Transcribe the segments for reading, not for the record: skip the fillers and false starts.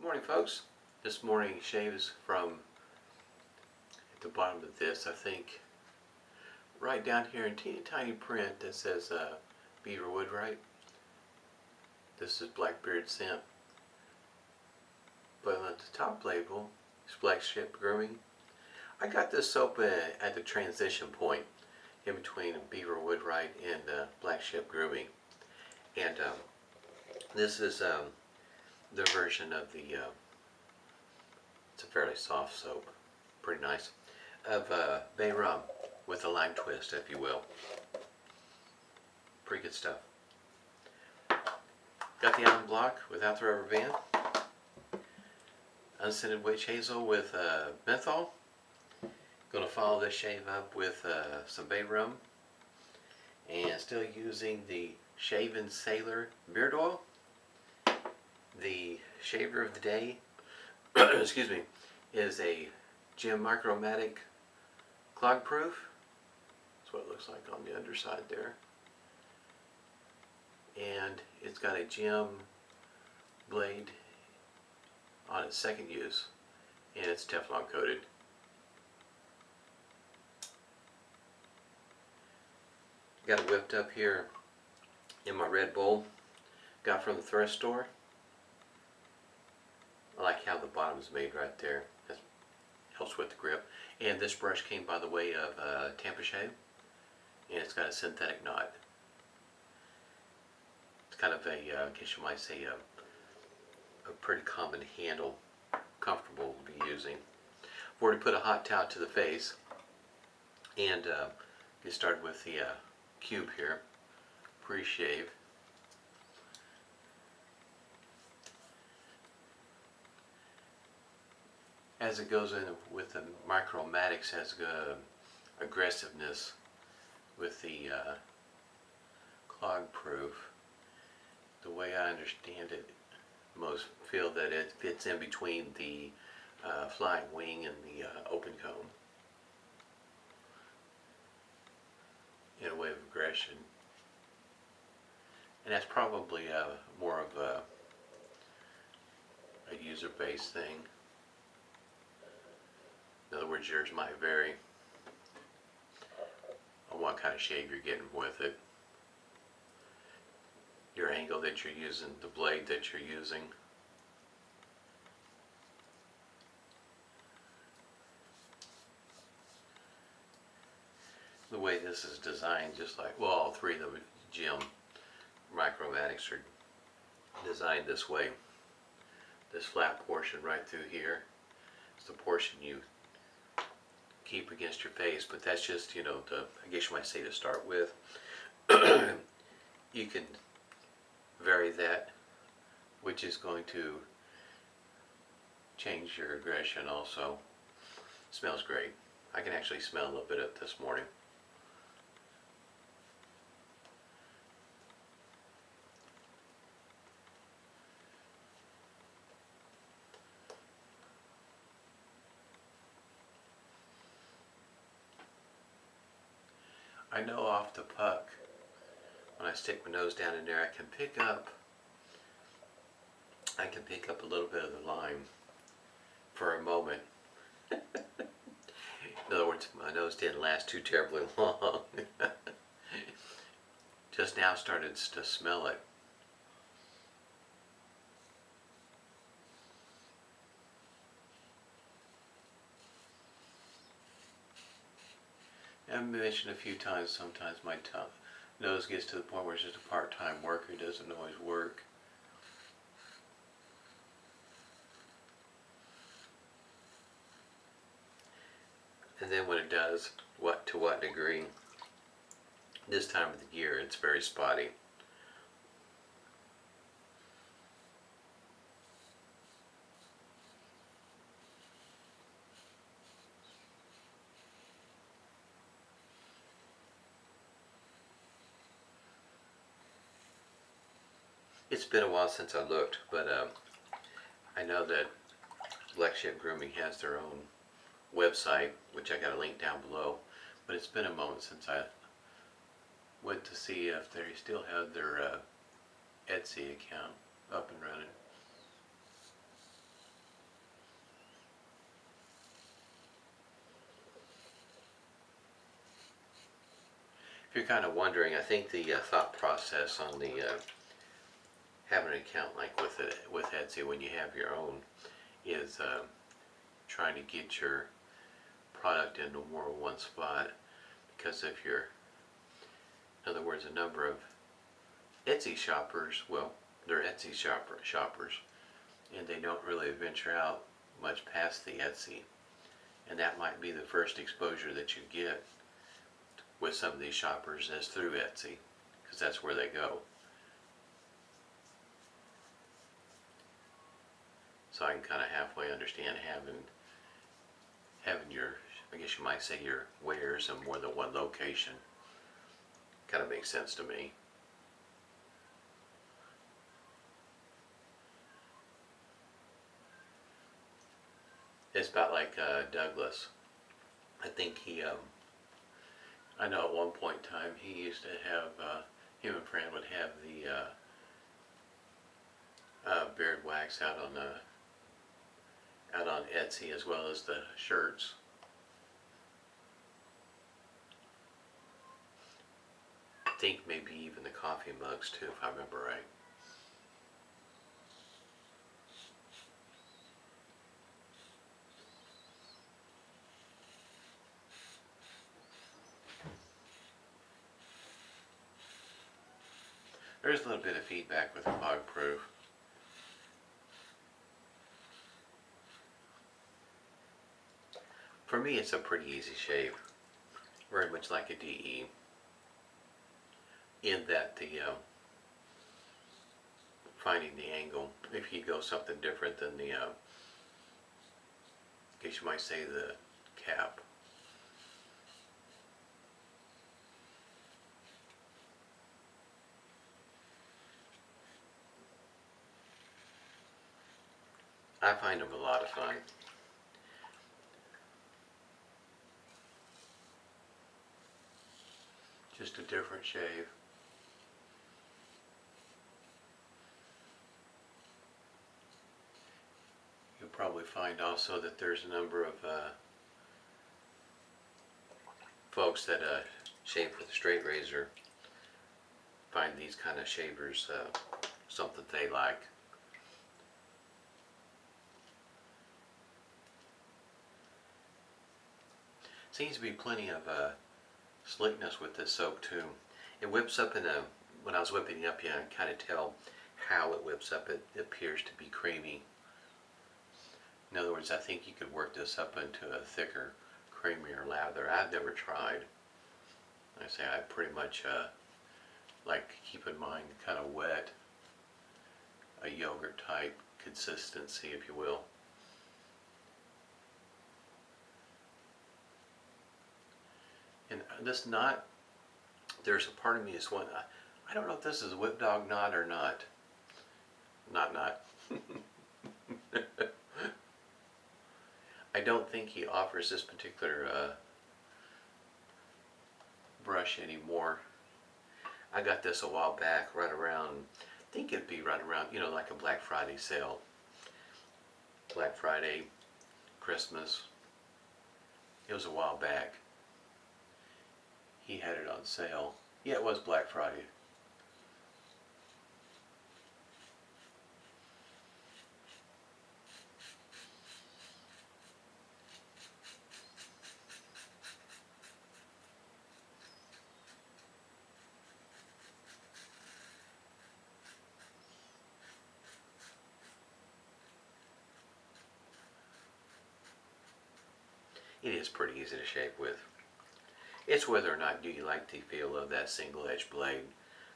Morning, folks. This morning shave is from at the bottom of this, I think, right down here in teeny tiny print that says Beaver Woodwright. This is Blackbeard scent, but on the top label is Flagship Grooming. I got this soap at the transition point in between Beaver Woodwright and Flagship Grooming, and this is the version of the it's a fairly soft soap, pretty nice, of bay rum with a lime twist, if you will. Pretty good stuff. Got the alum block without the rubber band, unscented witch hazel with menthol. Going to follow this shave up with some bay rum, and still using the Shaven Sailor Beard oil. The shaver of the day excuse me, is a Micromatic Clog Pruf. That's what it looks like on the underside there. And it's got a gem blade on its second use, and it's Teflon coated. Got it whipped up here in my red bowl, got from the thrift store. I like how the bottom is made right there. That helps with the grip. And this brush came by the way of Tampa Shave, and it's got a synthetic knot. It's kind of a, I guess you might say, a pretty common handle, comfortable to be using. I've already put a hot towel to the face, and get started with the cube here, Preshave. As it goes in with the Micromatics, has aggressiveness with the Clog Pruf. The way I understand it, most feel that it fits in between the flying wing and the open comb in a way of aggression. And that's probably more of a user-based thing. In other words, yours might vary on what kind of shave you're getting with it, your angle that you're using, the blade that you're using. The way this is designed, just like, well, all three of the gem Micromatics are designed this way. This flat portion right through here is the portion you keep against your face, but that's just, you know, I guess you might say to start with. You can vary that, which is going to change your aggression also. Smells great. I can actually smell a little bit of it this morning. I know off the puck, when I stick my nose down in there, I can pick up a little bit of the lime for a moment. In other words, my nose didn't last too terribly long. Just now started to smell it. I've mentioned a few times, sometimes my nose gets to the point where it's just a part-time worker, it doesn't always work. And then when it does, to what degree? This time of the year, it's very spotty. It's been a while since I looked, but I know that Flagship Grooming has their own website, which I got a link down below, but it's been a moment since I went to see if they still had their Etsy account up and running. you're kind of wondering, I think the thought process on the having an account like with Etsy when you have your own is trying to get your product into more one spot, because if you're, in other words, a number of Etsy shoppers, well, they're Etsy shoppers, and they don't really venture out much past the Etsy, and that might be the first exposure that you get with some of these shoppers is through Etsy, because that's where they go. So I can kind of halfway understand having your, I guess you might say, your wares in more than one location. Kind of makes sense to me. It's about like Douglas. I think he, I know at one point in time he used to have, him and Fran would have the beard wax out on Etsy, as well as the shirts. I think maybe even the coffee mugs too, if I remember right. There's a little bit of feedback with the Clog Pruf. For me, it's a pretty easy shave, very much like a DE, in that the finding the angle. If you go something different than the, I guess you might say, the cap. I find them a lot of fun. Just a different shave. You'll probably find also that there's a number of folks that shave with a straight razor find these kind of shavers something they like. Seems to be plenty of slickness with this soap too. It whips up in a, when I was whipping it up, you can kind of tell how it whips up. It appears to be creamy. In other words, I think you could work this up into a thicker, creamier lather. I've never tried. I say I pretty much like keep in mind kind of wet, a yogurt type consistency, if you will. And this knot, there's a part of me is one, I don't know if this is a whip dog knot or not. Not. I don't think he offers this particular brush anymore. I got this a while back, right around, I think it'd be right around, you know, like a Black Friday sale. Black Friday, Christmas. It was a while back. He had it on sale. Yeah, it was Black Friday. It is pretty easy to shave with. It's whether or not do you like the feel of that single edge blade,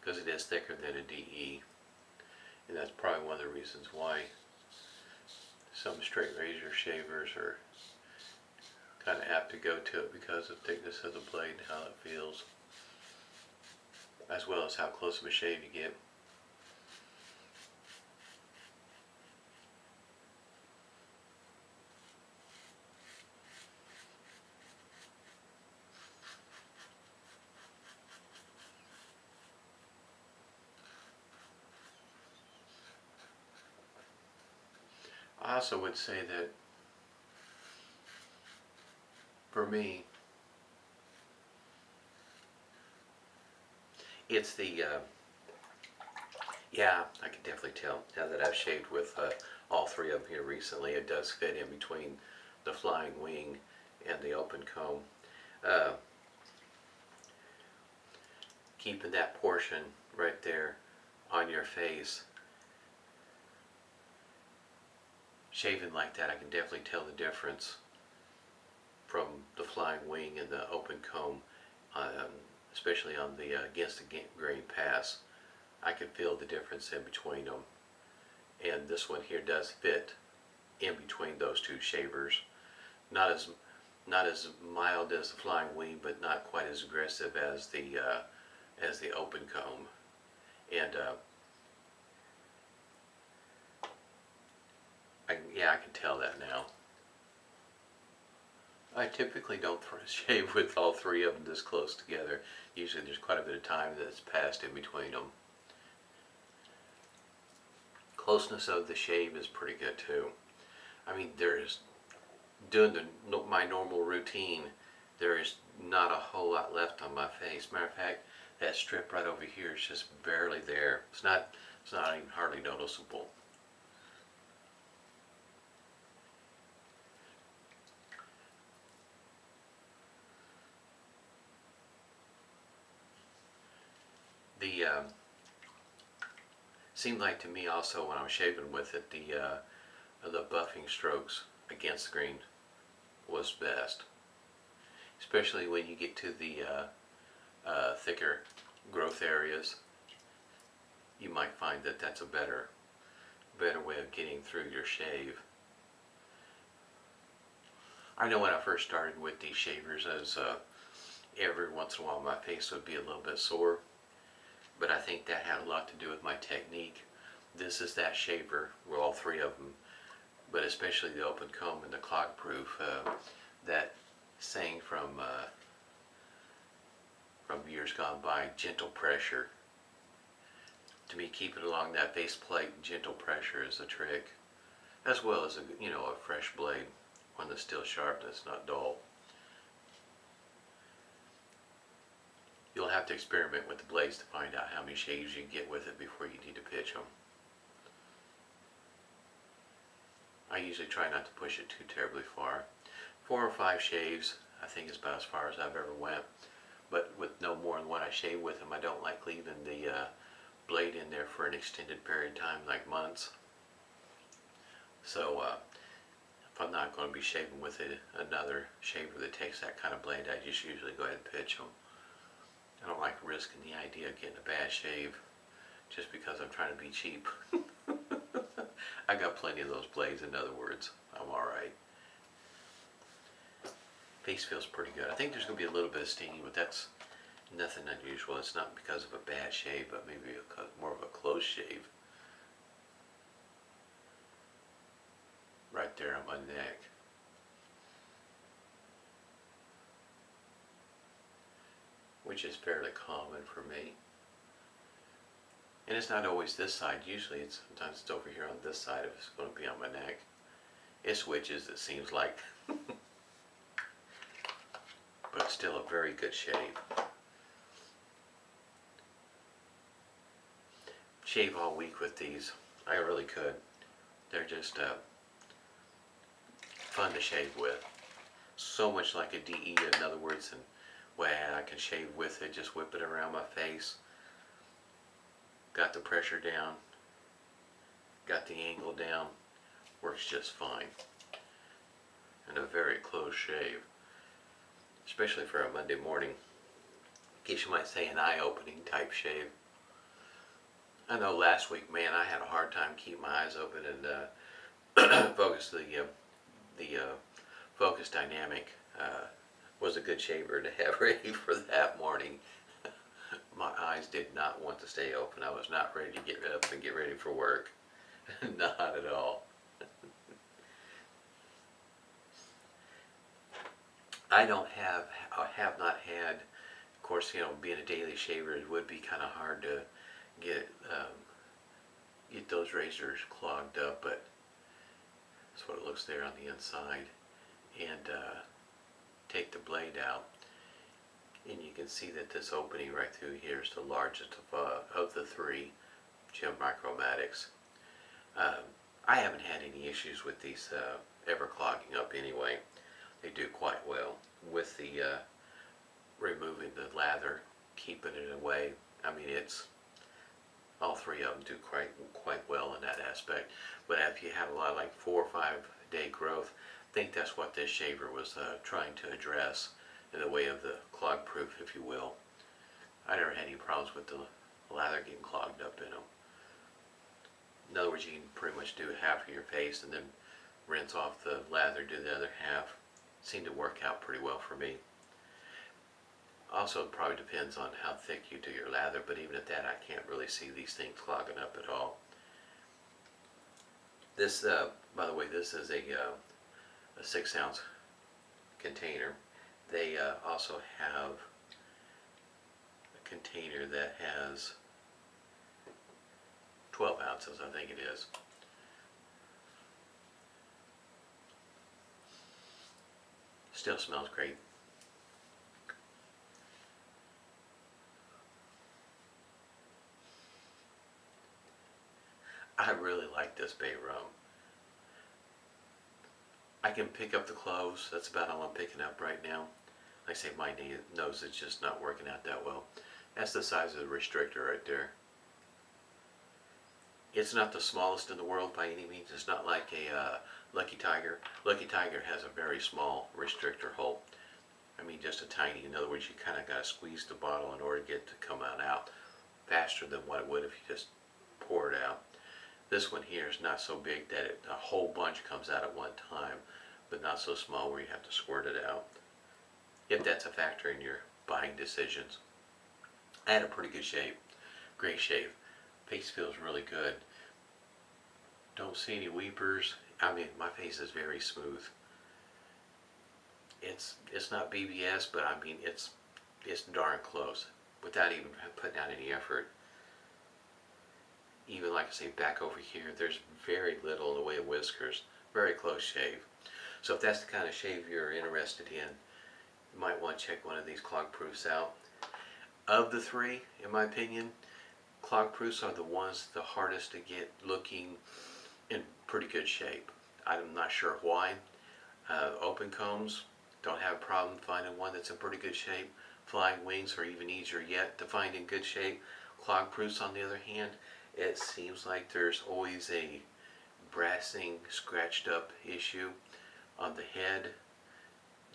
because it is thicker than a DE, and that's probably one of the reasons why some straight razor shavers are kind of apt to go to it, because of the thickness of the blade and how it feels, as well as how close of a shave you get. I also would say that for me, It's the, yeah, I can definitely tell now that I've shaved with all three of them here recently. It does fit in between the flying wing and the open comb. Uh, Keeping that portion right there on your face, shaving like that, I can definitely tell the difference from the flying wing and the open comb, especially on the against the grain pass. I can feel the difference in between them, and this one here does fit in between those two shavers. Not as mild as the flying wing, but not quite as aggressive as the open comb. And yeah, I can tell that now. I typically don't shave with all three of them this close together. Usually there's quite a bit of time that's passed in between them. Closeness of the shave is pretty good too. I mean, doing my normal routine, there is not a whole lot left on my face. Matter of fact, that strip right over here is just barely there. It's not even hardly noticeable. The seemed like to me also when I was shaving with it, the buffing strokes against the grain was best, especially when you get to the thicker growth areas. You might find that that's a better way of getting through your shave. I know when I first started with these shavers, as every once in a while my face would be a little bit sore, but I think that had a lot to do with my technique. This is that shaver with all three of them, but especially the open comb and the Clog Pruf. That saying from years gone by, gentle pressure. To me, keeping along that base plate, gentle pressure is the trick, as well as a fresh blade, one that's still sharp, that's not dull. You'll have to experiment with the blades to find out how many shaves you can get with it before you need to pitch them. I usually try not to push it too terribly far. 4 or 5 shaves, I think, is about as far as I've ever went. But with no more than what I shave with them, I don't like leaving the blade in there for an extended period of time, like months. So if I'm not going to be shaving with another shaver that takes that kind of blade, I just usually go ahead and pitch them. I don't like risking the idea of getting a bad shave just because I'm trying to be cheap. I got plenty of those blades, in other words. I'm alright. Face feels pretty good. I think there's going to be a little bit of stinging, but that's nothing unusual. It's not because of a bad shave, but maybe more of a close shave. Right there on my neck. Which is fairly common for me. And it's not always this side. Usually sometimes it's over here on this side if it's going to be on my neck. It switches, it seems like. But still a very good shave. Shave all week with these. I really could. They're just fun to shave with. So much like a DE, in other words, and way I can shave with it, just whip it around my face. Got the pressure down, got the angle down, works just fine. And a very close shave, especially for a Monday morning. I guess you might say an eye-opening type shave. I know last week, man, I had a hard time keeping my eyes open and focus the focus dynamic. Was a good shaver to have ready for that morning. My eyes did not want to stay open. I was not ready to get up and get ready for work. Not at all. I have not had, of course, being a daily shaver, it would be kind of hard to get those razors clogged up, but that's what it looks there on the inside. And take the blade out. And you can see that this opening right through here is the largest of the three Jim Micromatics. I haven't had any issues with these ever clogging up anyway. They do quite well with the removing the lather, keeping it away. I mean, it's all three of them do quite well in that aspect. But if you have a lot of like 4 or 5 day growth, I think that's what this shaver was trying to address in the way of the clog proof, if you will. I never had any problems with the lather getting clogged up in them. In other words, you can pretty much do half of your face and then rinse off the lather, do the other half. Seemed to work out pretty well for me. Also, it probably depends on how thick you do your lather, but even at that, I can't really see these things clogging up at all. This, by the way, this is a 6-ounce container. They also have a container that has 12 ounces, I think it is. Still smells great. I really like this bay rum. I can pick up the cloves. That's about all I'm picking up right now. Like I say, my nose is just not working out that well. That's the size of the restrictor right there. It's not the smallest in the world by any means. It's not like a Lucky Tiger. Lucky Tiger has a very small restrictor hole. I mean, just a tiny. In other words, you kind of got to squeeze the bottle in order to get it to come out faster than what it would if you just pour it out. This one here is not so big that a whole bunch comes out at one time, but not so small where you have to squirt it out. If that's a factor in your buying decisions. I had a pretty good shave. Great shave. Face feels really good. Don't see any weepers. I mean, my face is very smooth. It's not BBS, but I mean it's darn close without even putting out any effort. Even like I say, back over here, there's very little in the way of whiskers. Very close shave. So if that's the kind of shave you're interested in, you might want to check one of these clog proofs out. Of the three, in my opinion, clog proofs are the ones the hardest to get looking in pretty good shape. I'm not sure why. Open combs, don't have a problem finding one that's in pretty good shape. Flying wings are even easier yet to find in good shape. Clog proofs, on the other hand, it seems like there's always a brassing, scratched up issue on the head.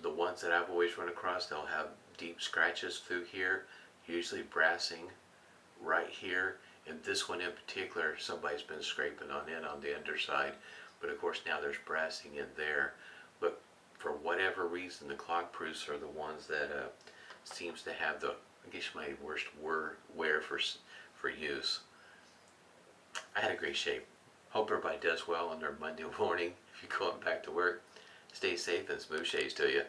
The ones that I've always run across, they'll have deep scratches through here, usually brassing right here. And this one in particular, somebody's been scraping on the underside. But of course now there's brassing in there. But for whatever reason, the clog proofs are the ones that seems to have the, I guess, my worst wear for use. I had a great shave. Hope everybody does well on their Monday morning if you're going back to work. Stay safe and smooth shaves to you.